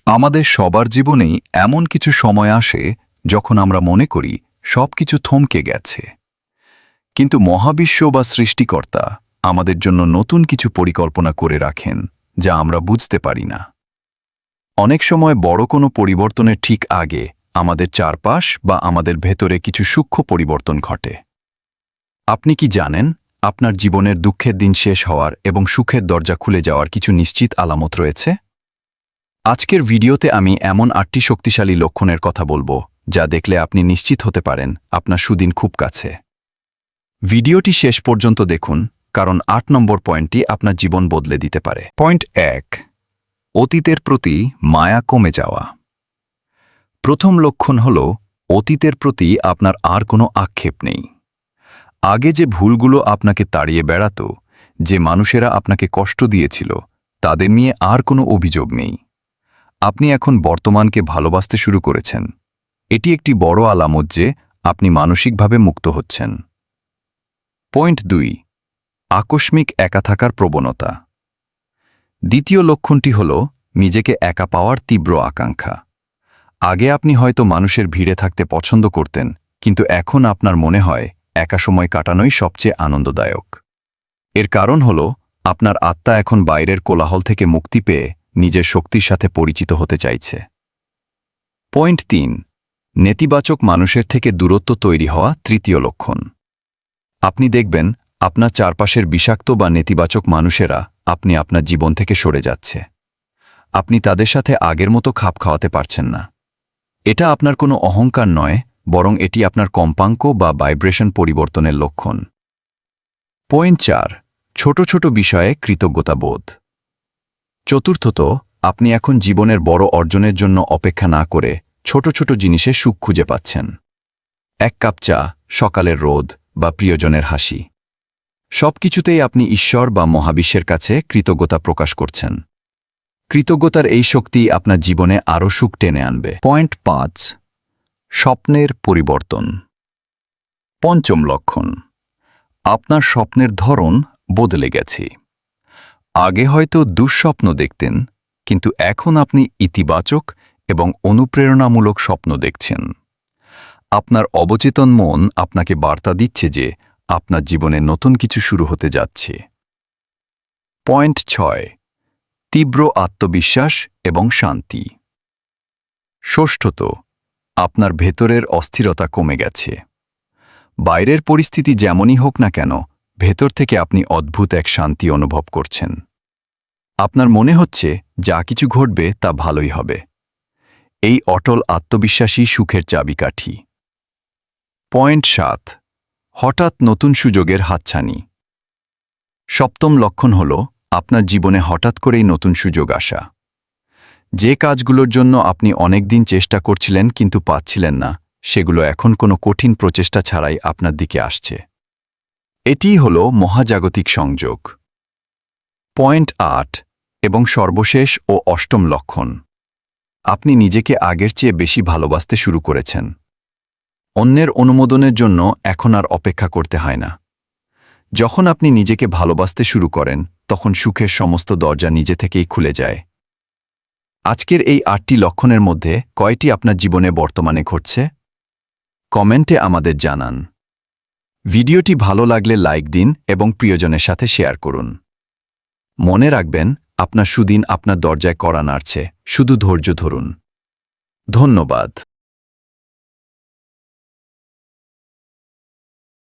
আমাদের সবার জীবনেই এমন কিছু সময় আসে যখন আমরা মনে করি সবকিছু থমকে গেছে, কিন্তু মহাবিশ্ব বা সৃষ্টিকর্তা আমাদের জন্য নতুন কিছু পরিকল্পনা করে রাখেন যা আমরা বুঝতে পারি না। অনেক সময় বড় কোনো পরিবর্তনের ঠিক আগে আমাদের চারপাশ বা আমাদের ভেতরে কিছু সূক্ষ্ম পরিবর্তন ঘটে। আপনি কি জানেন আপনার জীবনের দুঃখের দিন শেষ হওয়ার এবং সুখের দরজা খুলে যাওয়ার কিছু নিশ্চিত আলামত রয়েছে? আজকের ভিডিওতে আমি এমন 8টি শক্তিশালী লক্ষণের কথা বলবো যা দেখলে আপনি নিশ্চিত হতে পারেন আপনার সুদিন খুব কাছে। ভিডিওটি শেষ পর্যন্ত দেখুন, কারণ 8 নম্বর পয়েন্টটি আপনার জীবন বদলে দিতে পারে। পয়েন্ট 1, অতীতের প্রতি মায়া কমে যাওয়া। প্রথম লক্ষণ হল অতীতের প্রতি আপনার আর কোনো আক্ষেপ নেই। আগে যে ভুলগুলো আপনাকে তাড়িয়ে বেড়াত, যে মানুষেরা আপনাকে কষ্ট দিয়েছিল, তাদের নিয়ে আর কোনো অভিযোগ নেই। আপনি এখন বর্তমানকে ভালোবাসতে শুরু করেছেন। এটি একটি বড় আলামত যে আপনি মানসিকভাবে মুক্ত হচ্ছেন। পয়েন্ট 2, আকস্মিক একা থাকার প্রবণতা। দ্বিতীয় লক্ষণটি হল নিজেকে একা পাওয়ার তীব্র আকাঙ্ক্ষা। আগে আপনি হয়তো মানুষের ভিড়ে থাকতে পছন্দ করতেন, কিন্তু এখন আপনার মনে হয় একা সময় কাটানোই সবচেয়ে আনন্দদায়ক। এর কারণ হল আপনার আত্মা এখন বাইরের কোলাহল থেকে মুক্তি পেয়ে নিজের শক্তির সাথে পরিচিত হতে চাইছে। পয়েন্ট 3, নেতিবাচক মানুষের থেকে দূরত্ব তৈরি হওয়া। তৃতীয় লক্ষণ, আপনি দেখবেন আপনার চারপাশের বিষাক্ত বা নেতিবাচক মানুষেরা আপনি আপনার জীবন থেকে সরে যাচ্ছে। আপনি তাদের সাথে আগের মতো খাপ খাওয়াতে পারছেন না। এটা আপনার কোনো অহংকার নয়, বরং এটি আপনার কম্পাঙ্ক বা ভাইব্রেশন পরিবর্তনের লক্ষণ। পয়েন্ট 4, ছোট ছোট বিষয়ে কৃতজ্ঞতাবোধ। চতুর্থত, আপনি এখন জীবনের বড় অর্জনের জন্য অপেক্ষা না করে ছোট ছোট জিনিসে সুখ খুঁজে পাচ্ছেন। 1 কাপ চা, সকালের রোদ বা প্রিয়জনের হাসি। সবকিছুতেই আপনি ঈশ্বর বা মহাবিশ্বের কাছে কৃতজ্ঞতা প্রকাশ করছেন। কৃতজ্ঞতার এই শক্তি আপনার জীবনে আরও সুখ টেনে আনবে। পয়েন্ট 5, স্বপ্নের পরিবর্তন। পঞ্চম লক্ষণ, আপনার স্বপ্নের ধরন বদলে গেছে। আগে হয়তো দুঃস্বপ্ন দেখতেন, কিন্তু এখন আপনি ইতিবাচক এবং অনুপ্রেরণামূলক স্বপ্ন দেখছেন। আপনার অবচেতন মন আপনাকে বার্তা দিচ্ছে যে আপনার জীবনে নতুন কিছু শুরু হতে যাচ্ছে। পয়েন্ট 6, তীব্র আত্মবিশ্বাস এবং শান্তি। ষষ্ঠত, আপনার ভেতরের অস্থিরতা কমে গেছে। বাইরের পরিস্থিতি যেমনই হোক না কেন, ভেতর থেকে আপনি অদ্ভুত এক শান্তি অনুভব করছেন। আপনার মনে হচ্ছে যা কিছু ঘটবে তা ভালোই হবে। এই অটল আত্মবিশ্বাসী সুখের চাবিকাঠি। পয়েন্ট 7, হঠাৎ নতুন সুযোগের হাতছানি। সপ্তম লক্ষণ হল আপনার জীবনে হঠাৎ করেই নতুন সুযোগ আসা। যে কাজগুলোর জন্য আপনি অনেক দিন চেষ্টা করছিলেন কিন্তু পাচ্ছিলেন না, সেগুলো এখন কোনো কঠিন প্রচেষ্টা ছাড়াই আপনার দিকে আসছে। এটিই হল মহাজাগতিক সংযোগ। পয়েন্ট 8 এবং সর্বশেষ ও অষ্টম লক্ষণ, আপনি নিজেকে আগের চেয়ে বেশি ভালোবাসতে শুরু করেছেন। অন্যের অনুমোদনের জন্য এখন আর অপেক্ষা করতে হয় না। যখন আপনি নিজেকে ভালোবাসতে শুরু করেন, তখন সুখের সমস্ত দরজা নিজে থেকেই খুলে যায়। আজকের এই 8টি লক্ষণের মধ্যে কয়টি আপনার জীবনে বর্তমানে ঘটছে? কমেন্টে আমাদের জানান। ভিডিওটি ভালো লাগলে লাইক দিন এবং প্রিয়জনের সাথে শেয়ার করুন। মনে রাখবেন, আপনার সুদিন আপনার দরজায় কড়া নাড়ছে, শুধু ধৈর্য ধরুন। ধন্যবাদ।